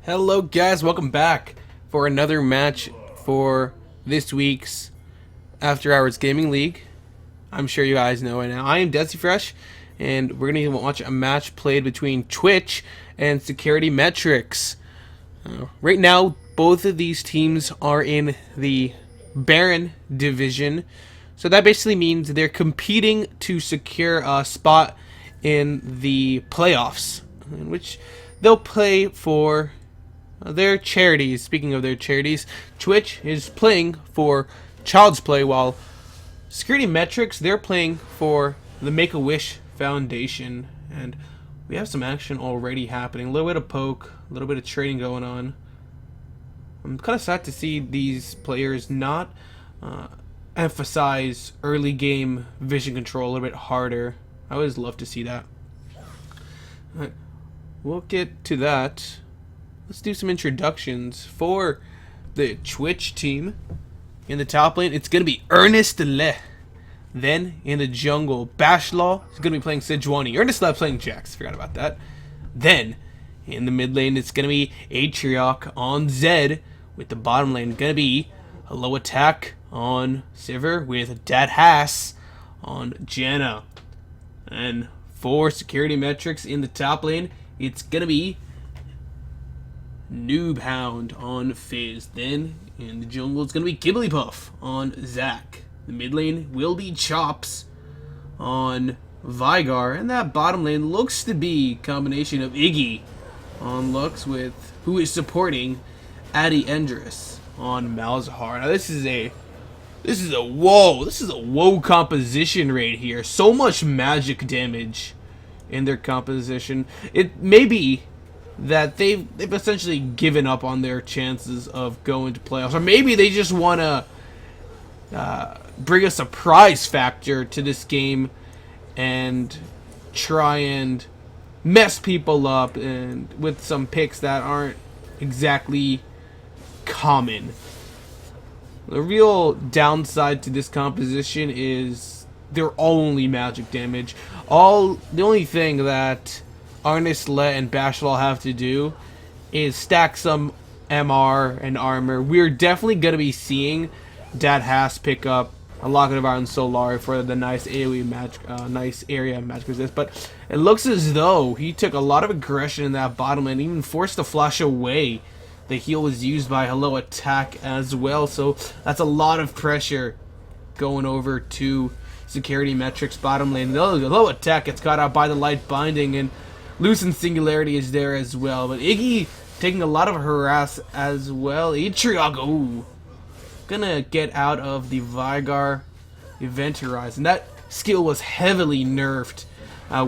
Hello guys, welcome back for another match for this week's After Hours Gaming League. I'm sure you guys know it now. I am Desi Fresh, and we're going to watch a match played between Twitch and SecurityMetrics. Right now, both of these teams are in the Baron division, so that basically means they're competing to secure a spot in the playoffs, in which they'll play for their charities. Speaking of their charities, Twitch is playing for Child's Play, while SecurityMetrics, they're playing for the Make-A-Wish Foundation. And we have some action already happening. A little bit of poke, a little bit of trading going on. I'm kind of sad to see these players not emphasize early game vision control a little bit harder. I always love to see that. Alright, we'll get to that. Let's do some introductions for the Twitch team. In the top lane, it's going to be Ernest Le. Then, in the jungle, Bashlaw is going to be playing Sejuani. Ernest Le playing Jax. Forgot about that. Then, in the mid lane, it's going to be Atriok on Zed. With the bottom lane, going to be a low attack on Sivir with Dad Haas on Janna. And for SecurityMetrics in the top lane, it's going to be Noob Hound on Fizz. Then in the jungle, it's going to be Gibblypuff on Zac. The mid lane will be Chops on Vigar. And that bottom lane looks to be a combination of Iggy on Lux with who is supporting Adi Endress on Malzahar. Now this is a whoa composition right here. So much magic damage in their composition. It may be that they've essentially given up on their chances of going to playoffs, or maybe they just want to bring a surprise factor to this game and try and mess people up and with some picks that aren't exactly common. The real downside to this composition is their only magic damage. The only thing that Ernest Le and Bashlaw have to do is stack some MR and armor. We're definitely going to be seeing Dad Haas pick up a Locket of Iron Solar for the nice AoE match, nice area magic resist. But it looks as though he took a lot of aggression in that bottom and even forced the flash away. The heal was used by Hello Attack as well, so that's a lot of pressure going over to SecurityMetrics bottom lane. The Hello Attack gets caught out by the Light Binding, and Lucent Singularity is there as well. But Iggy taking a lot of harass as well. Atriok, ooh, gonna get out of the Vigar Event Horizon. That skill was heavily nerfed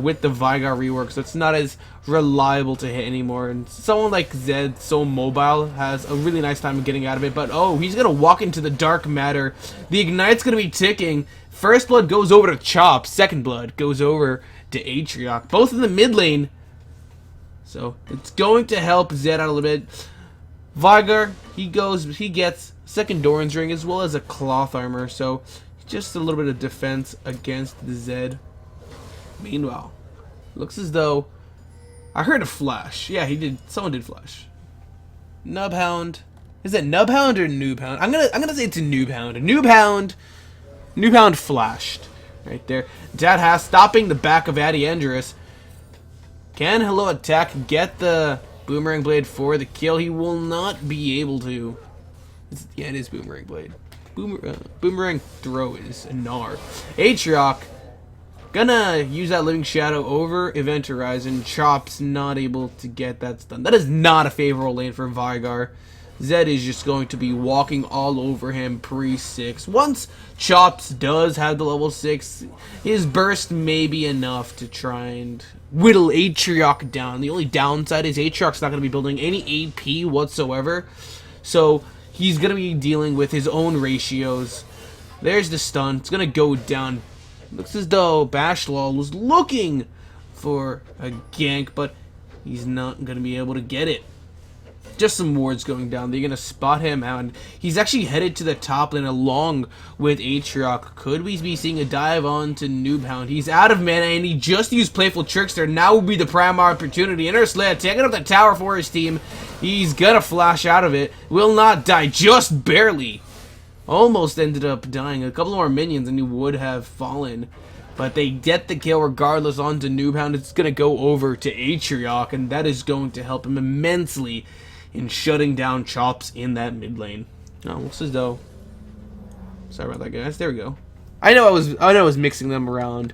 with the Vigar rework, so it's not as reliable to hit anymore. And someone like Zed, so mobile, has a really nice time getting out of it. But oh, he's gonna walk into the Dark Matter. The Ignite's gonna be ticking. First Blood goes over to Chop. Second Blood goes over to Atriok. Both in the mid lane. So it's going to help Zed out a little bit. Vigar, he gets second Doran's Ring as well as a cloth armor. So just a little bit of defense against the Zed. Meanwhile, looks as though I heard a flash. Yeah, he did. Someone did flash. Nubhound. Is it Nubhound or Noobhound? I'm gonna say it's a Noobhound. Noobhound flashed right there. Dad Haas stopping the back of Adi Endress. Can Hello Attack get the Boomerang Blade for the kill? He will not be able to. Yeah, it is Boomerang Blade. Boomerang Throw is a Gnar. Atriok gonna use that Living Shadow over Event Horizon. Chop's not able to get that stun. That is not a favorable lane for Vigar. Zed is just going to be walking all over him pre-6. Once Chops does have the level 6, his burst may be enough to try and whittle Atriok down. The only downside is Atriok's not going to be building any AP whatsoever, so he's going to be dealing with his own ratios. There's the stun. It's going to go down. Looks as though Bashlaw was looking for a gank, but he's not going to be able to get it. Just some wards going down. They're going to spot him out. And he's actually headed to the top lane along with Aatrox. Could we be seeing a dive on to Noobhound? He's out of mana and he just used Playful Trickster. Now will be the prime opportunity. Intersled taking up the tower for his team. He's going to flash out of it. Will not die. Just barely. Almost ended up dying. A couple more minions and he would have fallen. But they get the kill regardless onto Noobhound. It's going to go over to Aatrox. And that is going to help him immensely in shutting down Chops in that mid lane. Oh, looks as though. Sorry about that, guys. There we go. I know I was mixing them around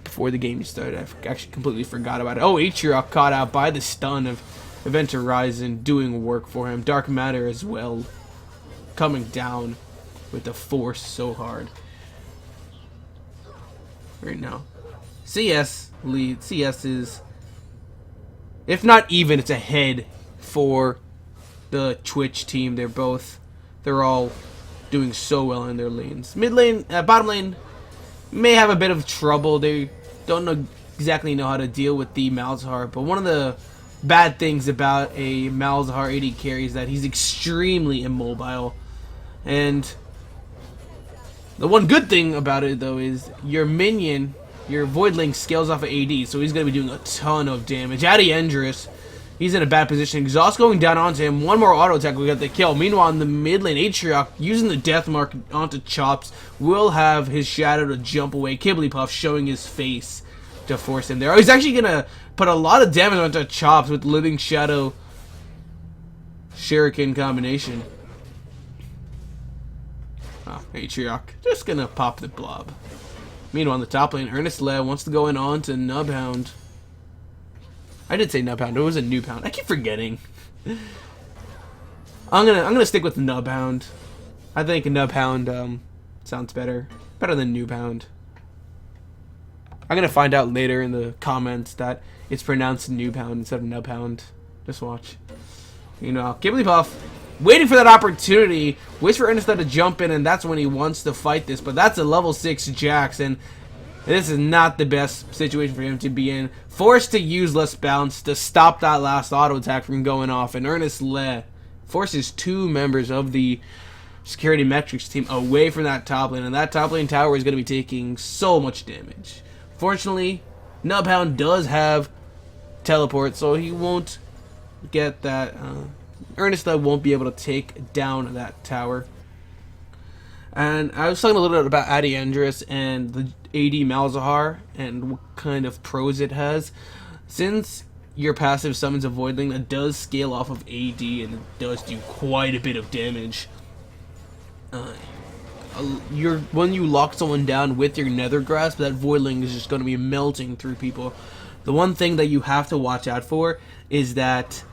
before the game started. I actually completely forgot about it. Oh, Aatrox caught out by the stun of Event Horizon doing work for him. Dark Matter as well, coming down with the force so hard. Right now, CS lead. CS is, if not even, it's ahead for the Twitch team. They're all doing so well in their lanes. Mid lane, bottom lane may have a bit of trouble. They don't exactly know how to deal with the Malzahar, but one of the bad things about a Malzahar AD carry is that he's extremely immobile. And the one good thing about it though is your minion, your Voidling, scales off of AD, so he's going to be doing a ton of damage. Adiendris, he's in a bad position. Exhaust going down onto him. One more auto attack, we got the kill. Meanwhile, in the mid lane, Aatrox, using the death mark onto Chops, will have his shadow to jump away. Kibblypuff showing his face to force him there. Oh, he's actually going to put a lot of damage onto Chops with Living Shadow Shuriken combination. Oh, Aatrox just going to pop the blob. Meanwhile, on the top lane, Earnestlev wants to go in on to Nubhound. I did say Nubhound. It was a Noobhound. I keep forgetting. I'm gonna stick with Nubhound. I think Nubhound sounds better than Noobhound. I'm gonna find out later in the comments that it's pronounced Noobhound instead of Nubhound. Just watch. You know, Kibblypuff waiting for that opportunity. Waits for Earnestlev to jump in, and that's when he wants to fight this. But that's a level 6 Jax, and this is not the best situation for him to be in. Forced to use less bounce to stop that last auto attack from going off. And Earnestlev forces 2 members of the SecurityMetrics team away from that top lane. And that top lane tower is going to be taking so much damage. Fortunately, Nubhound does have teleport, so he won't get that. Earnestlev won't be able to take down that tower. And I was talking a little bit about Adiendris and the AD Malzahar and what kind of pros it has. Since your passive summons a Voidling that does scale off of AD and it does do quite a bit of damage, when you lock someone down with your Nether Grasp, that Voidling is just going to be melting through people. The one thing that you have to watch out for is that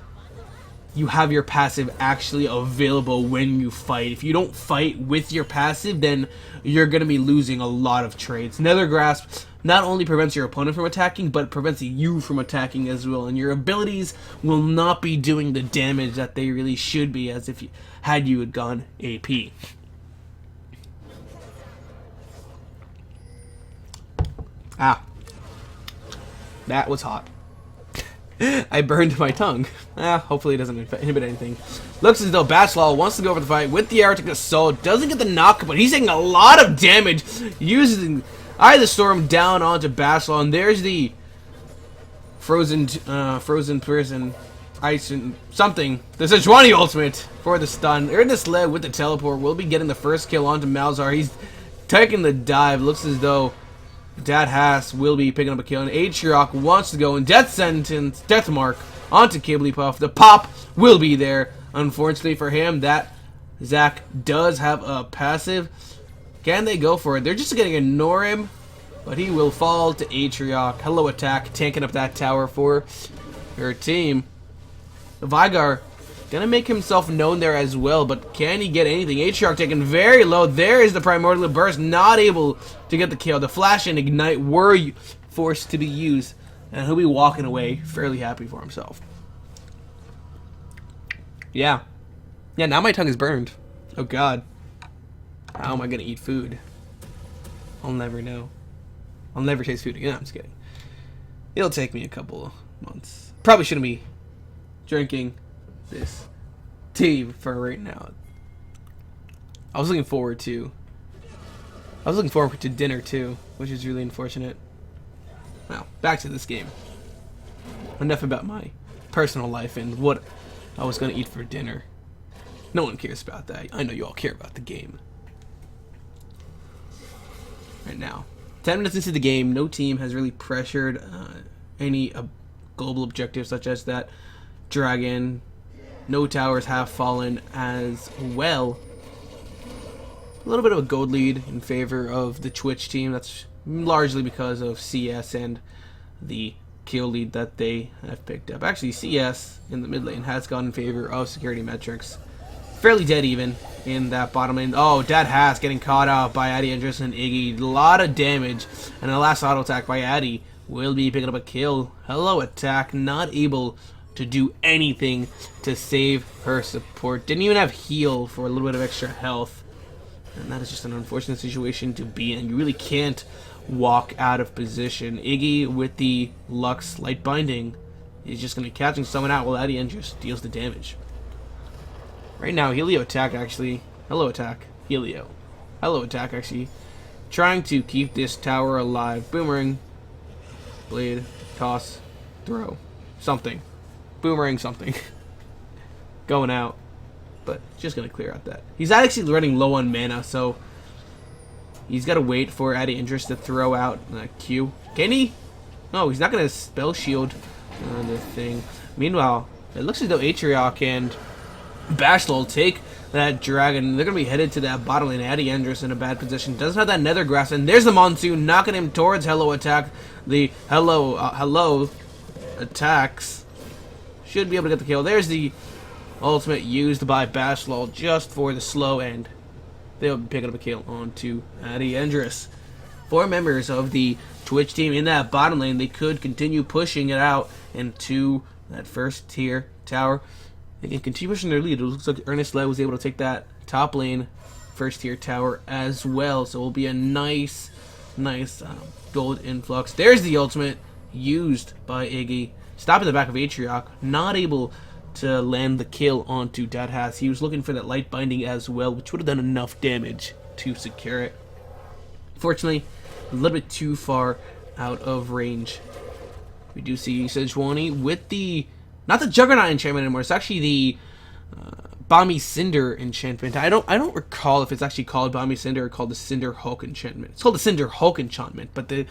you have your passive actually available when you fight. If you don't fight with your passive, then you're going to be losing a lot of trades. Nether Grasp not only prevents your opponent from attacking, but prevents you from attacking as well. And your abilities will not be doing the damage that they really should be, as if you had gone AP. Ah. That was hot. I burned my tongue. Hopefully it doesn't inhibit anything. Looks as though Bachelor wants to go for the fight with the Arctic Assault. Doesn't get the knock, but he's taking a lot of damage. Using Eye of the Storm down onto Bachelor. And there's the Frozen Prison Ice and something. There's a Sejuani ultimate for the stun. Earnestlev with the teleport will be getting the first kill onto Malzahar. He's taking the dive. Looks as though Dad Haas will be picking up a kill, and Aatrox wants to go in death sentence, death mark onto Kibblypuff. The pop will be there. Unfortunately for him, that Zac does have a passive. Can they go for it? They're just going to ignore him, but he will fall to Aatrox. Hello attack, tanking up that tower for her team. The Vygar gonna make himself known there as well, but can he get anything? Aatrox taken very low. There is the Primordial Burst, not able to get the kill. The Flash and Ignite were forced to be used, and he'll be walking away fairly happy for himself. Yeah, now my tongue is burned. Oh god. How am I gonna eat food? I'll never know. I'll never taste food again. I'm just kidding. It'll take me a couple of months. Probably shouldn't be drinking this team for right now. I was looking forward to dinner too, which is really unfortunate. Now, back to this game. Enough about my personal life and what I was going to eat for dinner. No one cares about that. I know you all care about the game. Right now, 10 minutes into the game, no team has really pressured any global objectives such as that dragon. No towers have fallen as well. A little bit of a gold lead in favor of the Twitch team. That's largely because of CS and the kill lead that they have picked up. Actually, CS in the mid lane has gone in favor of SecurityMetrics. Fairly dead even in that bottom lane. Oh, Dad has getting caught out by Addy Anderson and Iggy. A lot of damage. And the last auto attack by Addy will be picking up a kill. Hello attack, not able to do anything to save her support. Didn't even have heal for a little bit of extra health. And that is just an unfortunate situation to be in. You really can't walk out of position. Iggy with the Lux Light Binding is just going to be catching someone out while Addy just deals the damage. Right now, Helio attack actually. Hello attack. Helio. Hello attack actually. Trying to keep this tower alive. Boomerang. Blade. Toss. Throw. Something. Boomerang something. Going out. But just going to clear out that. He's actually running low on mana, so he's got to wait for Addy Interest to throw out Q. Can he? No, he's not going to spell shield the thing. Meanwhile, it looks as though Atriarch and Bashlo will take that dragon. They're going to be headed to that bottom lane. Addy Andrus in a bad position. Doesn't have that nether grass. And there's the Monsoon knocking him towards Hello attack. The Hello attacks. Should be able to get the kill. There's the ultimate used by Bashlo just for the slow end. They'll be picking up a kill onto Addy Andrus. 4 members of the Twitch team in that bottom lane. They could continue pushing it out into that first tier tower. They can continue pushing their lead. It looks like Ernest Le was able to take that top lane first tier tower as well. So it will be a nice gold influx. There's the ultimate used by Iggy. Stopping the back of Atriarch. Not able to land the kill onto Dadhas. He was looking for that light binding as well, which would have done enough damage to secure it. Fortunately, a little bit too far out of range. We do see Sejuani with the not the Juggernaut enchantment anymore. It's actually the Balmy Cinder enchantment. I don't recall if it's actually called Balmy Cinder or called the Cinder Hulk enchantment. It's called the Cinder Hulk enchantment, but the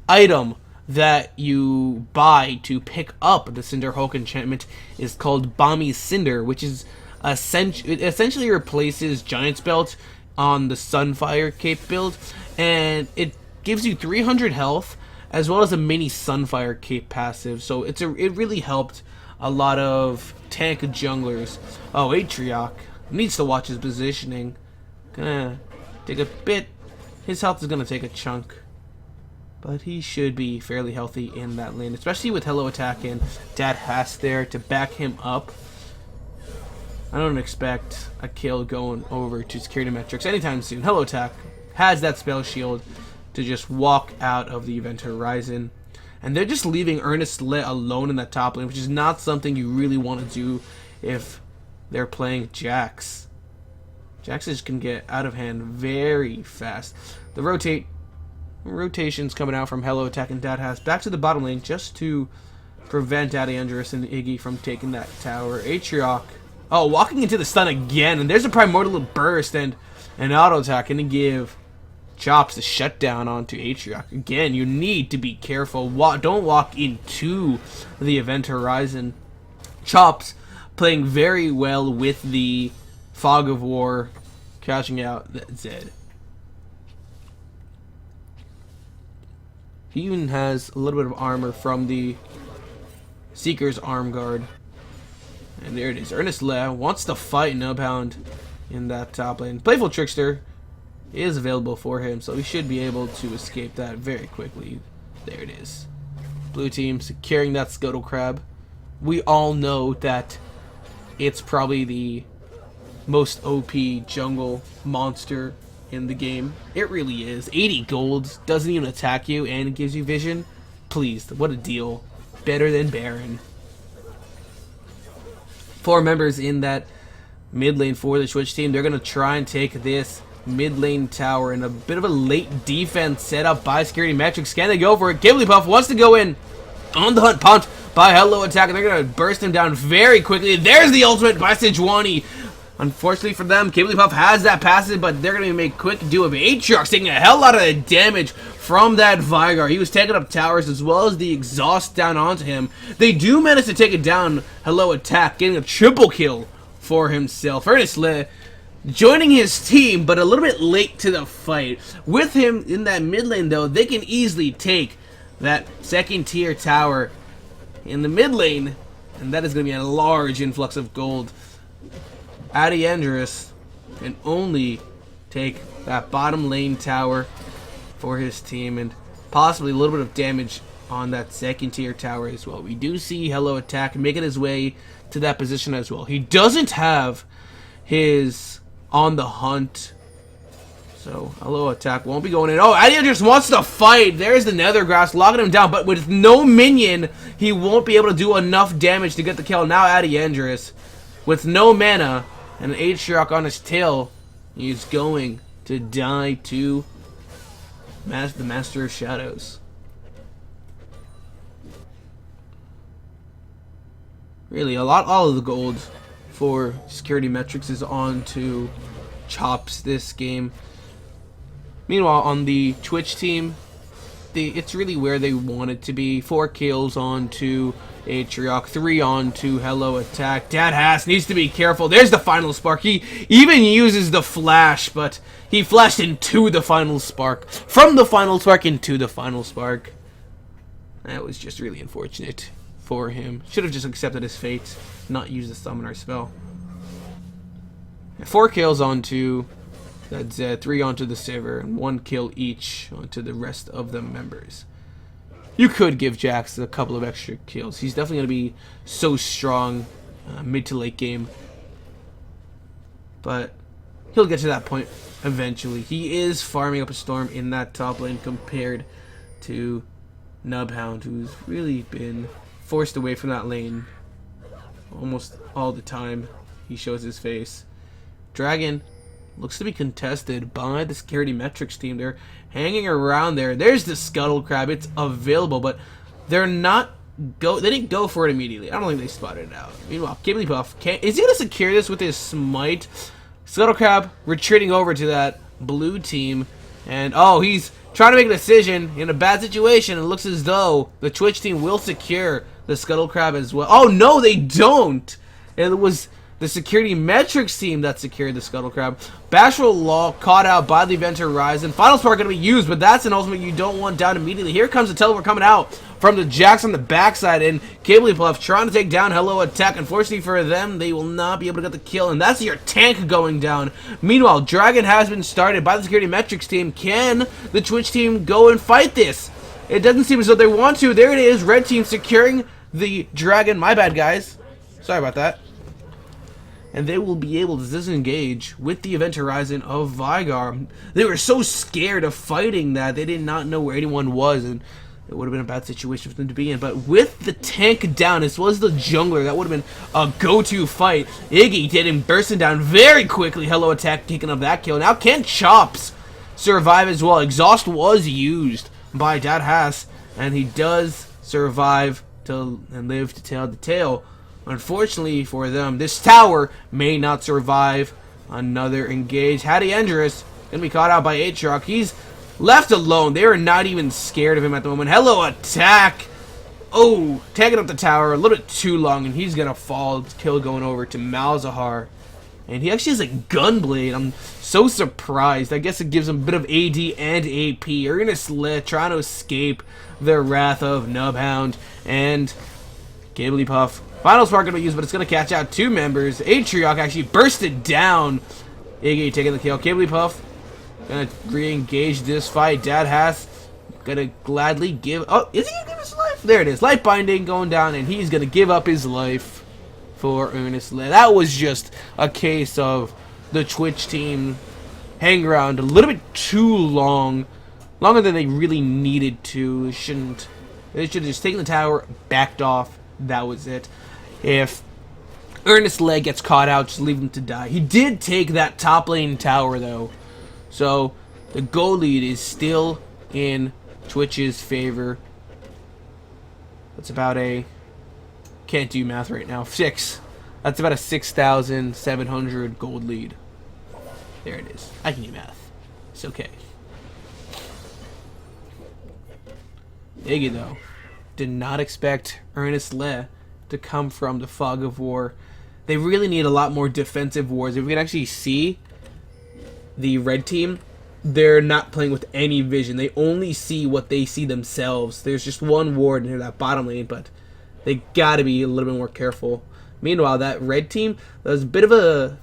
item that you buy to pick up the Cinder Hulk enchantment is called Balmy Cinder, which is it essentially replaces Giant's Belt on the Sunfire Cape build, and it gives you 300 health as well as a mini Sunfire Cape passive. So it really helped a lot of tank junglers. Oh, Atriarch needs to watch his positioning. Gonna take a bit. His health is gonna take a chunk, but he should be fairly healthy in that lane, especially with Hello attack and Dadhas there to back him up. I don't expect a kill going over to SecurityMetrics anytime soon. Hello attack has that spell shield to just walk out of the event horizon. And they're just leaving Ernest Le alone in that top lane, which is not something you really want to do if they're playing Jax. Jaxes can get out of hand very fast. The rotations coming out from Hello attack and Dadhas back to the bottom lane just to prevent Addy Andrus and Iggy from taking that tower. Atriarch, oh, walking into the stun again, and there's a primordial burst and an auto attack, and to give Chops the shutdown onto Atriarch. Again, you need to be careful. Don't walk into the event horizon. Chops playing very well with the Fog of War, catching out that Zed. He even has a little bit of armor from the Seeker's Arm Guard. And there it is. Ernest Le wants to fight Nubhound in that top lane. Playful Trickster is available for him, so he should be able to escape that very quickly. There it is. Blue team securing that Scuttle Crab. We all know that it's probably the most OP jungle monster in the game. It really is. 80 gold, doesn't even attack you, and it gives you vision. Please, what a deal. Better than Baron. 4 members in that mid lane for the Twitch team. They're going to try and take this mid lane tower in a bit of a late defense set up by SecurityMetrics. Can they go for it? Gigglypuff wants to go in on the hunt, pumped by Hello Attack, and they're going to burst him down very quickly. There's the ultimate by Sejuani. Unfortunately for them, Gigglypuff has that passive, but they're going to make quick do of AHGL, taking a hell lot of damage from that Vigar. He was taking up towers as well as the exhaust down onto him. They do manage to take it down, Hello Attack, getting a triple kill for himself. Earnestly joining his team, but a little bit late to the fight. With him in that mid lane, though, they can easily take that second tier tower in the mid lane, and that is going to be a large influx of gold. AHGL can only take that bottom lane tower for his team, and possibly a little bit of damage on that second tier tower as well. We do see Hello Attack making his way to that position as well. He doesn't have his on the hunt, so Hello Attack won't be going in. Oh, AHGL just wants to fight. There's the Nethergrass locking him down, but with no minion, he won't be able to do enough damage to get the kill. Now AHGL, with no mana and an AHGL on his tail, he's going to die to the Master of Shadows. Really, all of the gold for SecurityMetrics is on to Chops this game. Meanwhile, on the Twitch team, it's really where they want it to be. 4 kills on to AHGL, 3 on to Hello Attack. Dad needs to be careful. There's the final spark. He even uses the flash, but he flashed into the final spark. From the final spark into the final spark. That was just really unfortunate for him. Should have just accepted his fate, not used the summoner spell. 4 kills onto that Zed, 3 onto the Sivir, and 1 kill each onto the rest of the members. You could give Jax a couple of extra kills. He's definitely going to be so strong mid to late game. But he'll get to that point eventually. He is farming up a storm in that top lane compared to Nubhound, who's really been forced away from that lane almost all the time he shows his face. Dragon looks to be contested by the SecurityMetrics team. They're hanging around there. There's the Scuttle Crab. It's available, but they're not they didn't go for it immediately. I don't think they spotted it out. Meanwhile, Gigglypuff is he gonna secure this with his smite? Scuttle Crab retreating over to that blue team, and oh, he's trying to make a decision in a bad situation. It looks as though the Twitch team will secure the Scuttle Crab as well. Oh no, they don't. It was the SecurityMetrics team that secured the Scuttle Crab. Bashful Law caught out by the Event Horizon. Final Spark going to be used, but that's an ultimate you don't want down immediately. Here comes the teleport coming out from the Jax on the backside, and Gigglypuff trying to take down Hello Attack. Unfortunately for them, they will not be able to get the kill, and that's your tank going down. Meanwhile, Dragon has been started by the SecurityMetrics team. Can the Twitch team go and fight this? It doesn't seem as though they want to. There it is. Red team securing the Dragon. My bad, guys. Sorry about that. And they will be able to disengage with the Event Horizon of Vigar. They were so scared of fighting that they did not know where anyone was, and it would have been a bad situation for them to be in. But with the tank down, as well as the jungler, that would have been a go-to fight. Iggy did him bursting down very quickly. Hello Attack taking up that kill. Now can Chops survive as well? Exhaust was used by Dad, and he does survive and live to tell the tale. Unfortunately for them, this tower may not survive another engage. AHGL gonna be caught out by AHGL. He's left alone. They are not even scared of him at the moment. Hello Attack. Oh, taking up the tower a little bit too long, and he's gonna fall. Kill going over to Malzahar. And he actually has a Gunblade. I'm so surprised. I guess it gives him a bit of AD and AP. Earnestly trying to escape the wrath of Nubhound. And Gigglypuff. Final Spark going to be used, but it's going to catch out 2 members. AHGL actually bursted down. Iggy taking the kill. Gigglypuff going to re-engage this fight. Dad going to gladly give... Oh, is he going to give his life? There it is. Light Binding going down, and he's going to give up his life for Earnestly. That was just a case of the Twitch team hanging around a little bit too long. Longer than they really needed to. They should have just taken the tower, backed off. That was it. If Ernest Leg gets caught out, just leave him to die. He did take that top lane tower, though. So, the goal lead is still in Twitch's favor. That's about a... Can't do math right now. 6. That's about a 6,700 gold lead. There it is. I can do math. It's okay. Iggy, though, did not expect Ernest Le to come from the Fog of War. They really need a lot more defensive wards. If we can actually see the red team, they're not playing with any vision. They only see what they see themselves. There's just one ward near that bottom lane, but they gotta be a little bit more careful. Meanwhile, that red team, there's a bit of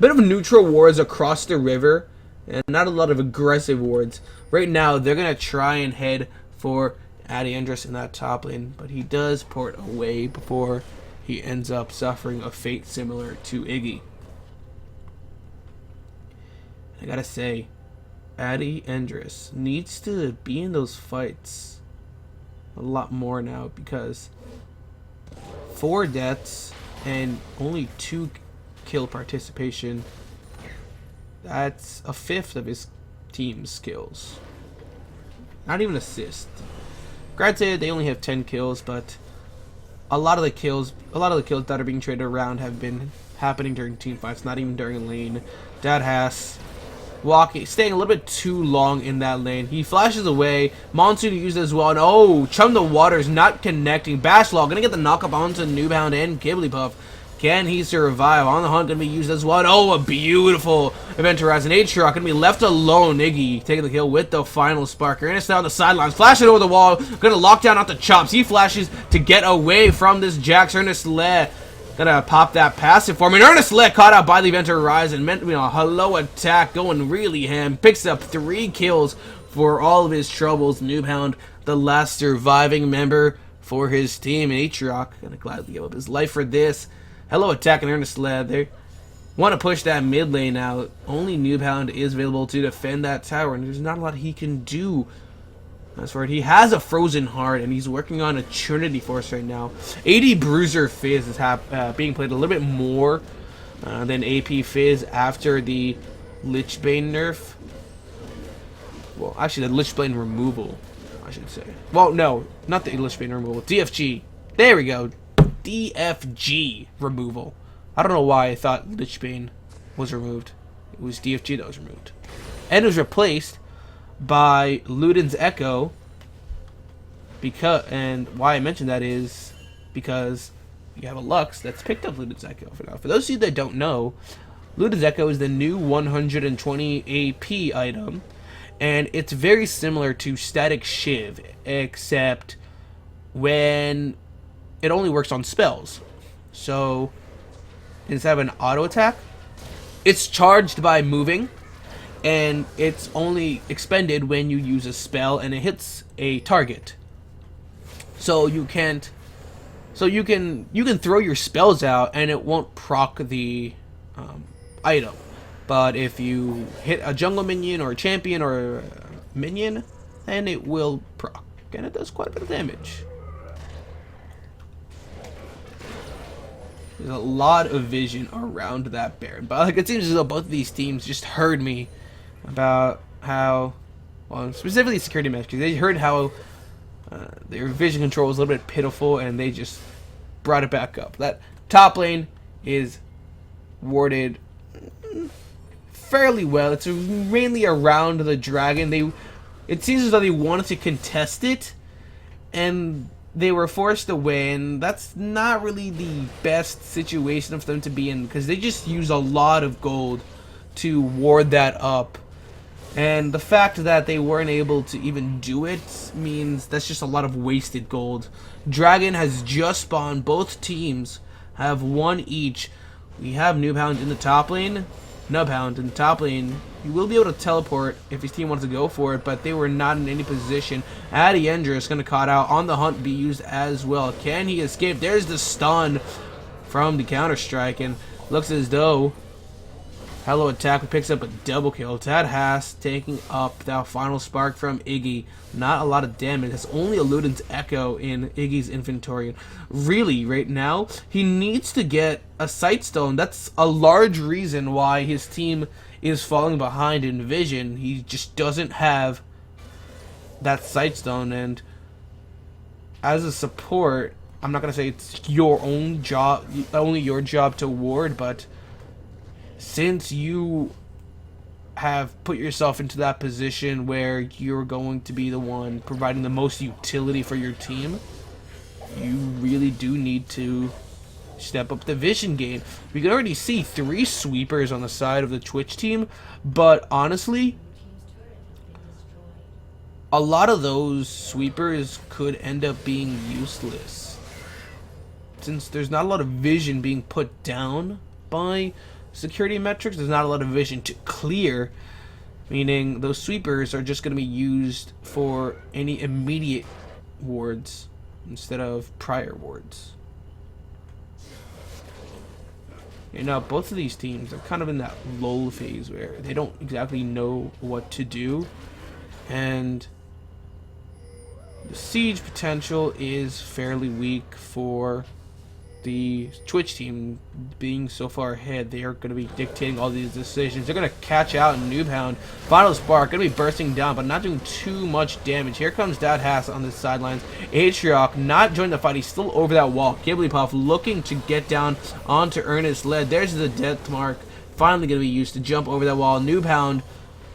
neutral wards across the river, and not a lot of aggressive wards. Right now, they're gonna try and head for Adiandris in that top lane, but he does port away before he ends up suffering a fate similar to Iggy. I gotta say, Adiandris needs to be in those fights a lot more now, because 4 deaths and only 2 kill participation, that's a fifth of his team's kills. Not even assist. Granted, they only have 10 kills, but a lot of the kills that are being traded around have been happening during team fights, not even during lane. Dad has staying a little bit too long in that lane. He flashes away. Monsoon used as well. And oh, Chum the Water's not connecting. Bashlaw gonna get the knock up onto Newbound and Gibblypuff. Can he survive? On the Hunt gonna be used as well. Oh, a beautiful Event Horizon. H-Rock gonna be left alone. Iggy taking the kill with the final spark. Ernest now on the sidelines, flashing over the wall. Gonna lock down out the chops. He flashes to get away from this Jax. Ernest Le gonna pop that passive for him. And Ernest Le caught out by the Event Horizon. Meant to be a hello attack going really ham. Picks up 3 kills for all of his troubles. Noobhound, the last surviving member for his team. And H-Rock gonna gladly give up his life for this. Hello attack and Ernest Le. They want to push that mid lane out. Only Noobhound is available to defend that tower, and there's not a lot he can do. That's for it. He has a Frozen Heart, and he's working on a Trinity Force right now. AD Bruiser Fizz is being played a little bit more than AP Fizz after the Lichbane nerf. Well, actually, the Lichbane removal, I should say. Well, no, not the Lichbane removal. DFG. There we go. DFG removal. I don't know why I thought Lichbane was removed. It was DFG that was removed. And it was replaced by Luden's Echo. And why I mentioned that is because you have a Lux that's picked up Luden's Echo for now. For those of you that don't know, Luden's Echo is the new 120 AP item. And it's very similar to Static Shiv, except when it only works on spells. So instead of an auto attack, it's charged by moving, and it's only expended when you use a spell and it hits a target. So you can throw your spells out and it won't proc the item. But if you hit a jungle minion or a champion or a minion, then it will proc, and it does quite a bit of damage. There's a lot of vision around that Baron, but like, it seems as though both of these teams just heard me about how, well, specifically SecurityMetrics, they heard how their vision control was a little bit pitiful, and they just brought it back up. That top lane is warded fairly well. It's mainly around the dragon. It seems as though they wanted to contest it, and they were forced away, and that's not really the best situation for them to be in, because they just use a lot of gold to ward that up. And the fact that they weren't able to even do it means that's just a lot of wasted gold. Dragon has just spawned. Both teams have 1 each. We have Noobhound in the top lane. Nubhound in the top lane. He will be able to teleport if his team wants to go for it, but they were not in any position. Adiendra is going to caught out. On the Hunt be used as well. Can he escape? There's the stun from the Counter-Strike, and looks as though Hello Attack picks up a double kill. Tad Haas taking up that final spark from Iggy. Not a lot of damage. That's only a Luden's Echo in Iggy's inventory. Really, right now, he needs to get a Sightstone. That's a large reason why his team is falling behind in Vision. He just doesn't have that Sightstone, and as a support, I'm not going to say it's your own job, only your job to ward, but since you have put yourself into that position where you're going to be the one providing the most utility for your team, you really do need to step up the vision game. We can already see 3 sweepers on the side of the Twitch team, but honestly, a lot of those sweepers could end up being useless, since there's not a lot of vision being put down by SecurityMetrics. There's not a lot of vision to clear, meaning those sweepers are just going to be used for any immediate wards instead of prior wards. And now both of these teams are kind of in that lull phase where they don't exactly know what to do, and the siege potential is fairly weak for the Twitch team. Being so far ahead, they are going to be dictating all these decisions. They're going to catch out Noobhound. Final Spark going to be bursting down, but not doing too much damage. Here comes Dad Haas on the sidelines. AHGL not joining the fight. He's still over that wall. Gibblypuff looking to get down onto Ernest Led. There's the death mark. Finally going to be used to jump over that wall. Noobhound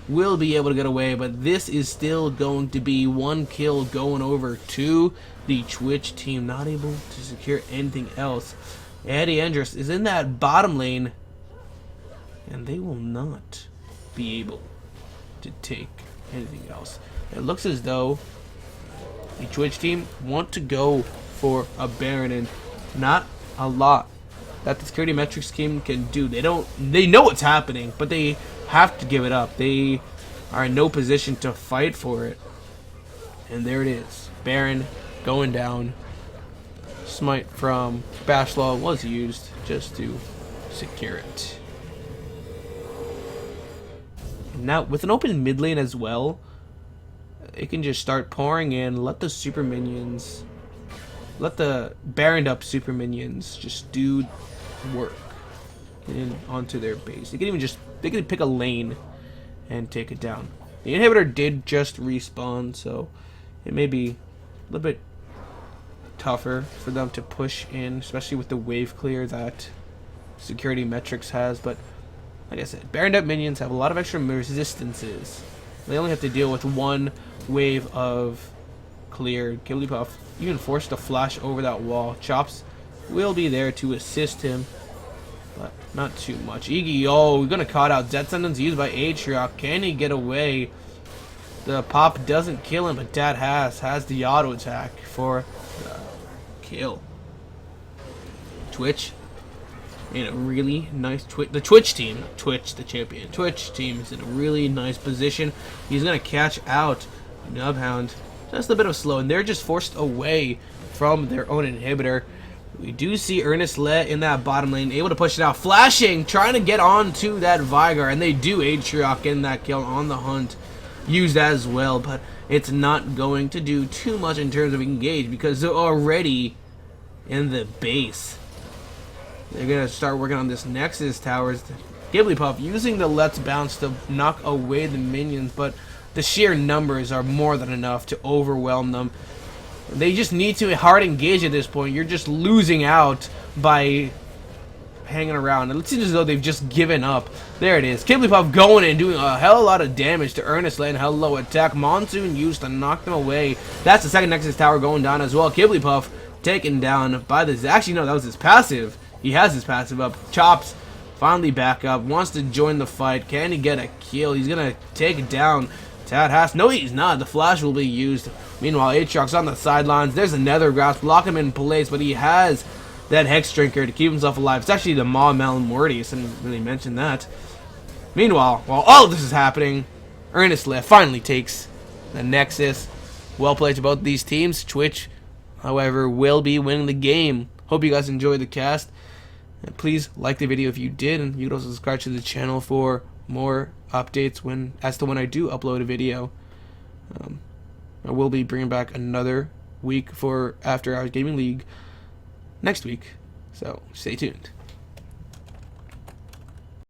will be able to get away, but this is still going to be 1 kill going over to the Twitch team, not able to secure anything else. Eddie Andrus is in that bottom lane, and they will not be able to take anything else. It looks as though the Twitch team want to go for a Baron, and not a lot that the SecurityMetrics team can do. They know what's happening, but they have to give it up. They are in no position to fight for it. And there it is. Baron going down. Smite from Bashlaw was used just to secure it. And now with an open mid lane as well, it can just start pouring in, let the super minions, let the Baroned up super minions just do work in onto their base. They can pick a lane and take it down. The inhibitor did just respawn, so it may be a little bit tougher for them to push in, especially with the wave clear that SecurityMetrics has. But like I said, Baroned up minions have a lot of extra resistances. They only have to deal with 1 wave of clear. Gibblypuff even forced to flash over that wall. Chops will be there to assist him, but not too much. Iggy, we're gonna cut out. Death Sentence used by AHGL. Can he get away? The pop doesn't kill him, but Dad has the auto attack for the kill. Twitch in a really nice the Twitch team, Twitch the champion. Twitch team is in a really nice position. He's gonna catch out Nubhound. Just a bit of slow, and they're just forced away from their own inhibitor. We do see Ernest Let in that bottom lane, able to push it out, flashing, trying to get onto that Vigar, and they do AHGL getting that kill on the hunt, used as well, but it's not going to do too much in terms of engage because they're already in the base. They're going to start working on this Nexus towers. Gibblypuff using the Let's Bounce to knock away the minions, but the sheer numbers are more than enough to overwhelm them. They just need to hard engage at this point. You're just losing out by hanging around. It seems as though they've just given up. There it is. Gibblypuff going and doing a hell of a lot of damage to Ernest Lane. Hello attack. Monsoon used to knock them away. That's the second Nexus tower going down as well. Gibblypuff taken down by the... Actually, no, that was his passive. He has his passive up. Chops finally back up. Wants to join the fight. Can he get a kill? He's going to take it down. Tad Haas. No, he's not. The flash will be used. Meanwhile, Aatrox's on the sidelines. There's another grasp. Lock him in place, but he has that Hex Drinker to keep himself alive. It's actually the Maw Mortius, and really mention that. Meanwhile, while all of this is happening, Ernest Left finally takes the Nexus. Well played to both these teams. Twitch, however, will be winning the game. Hope you guys enjoyed the cast. And please like the video if you did, and you can also subscribe to the channel for more updates as to when I do upload a video. I will be bringing back another week for After Hours Gaming League next week, so stay tuned.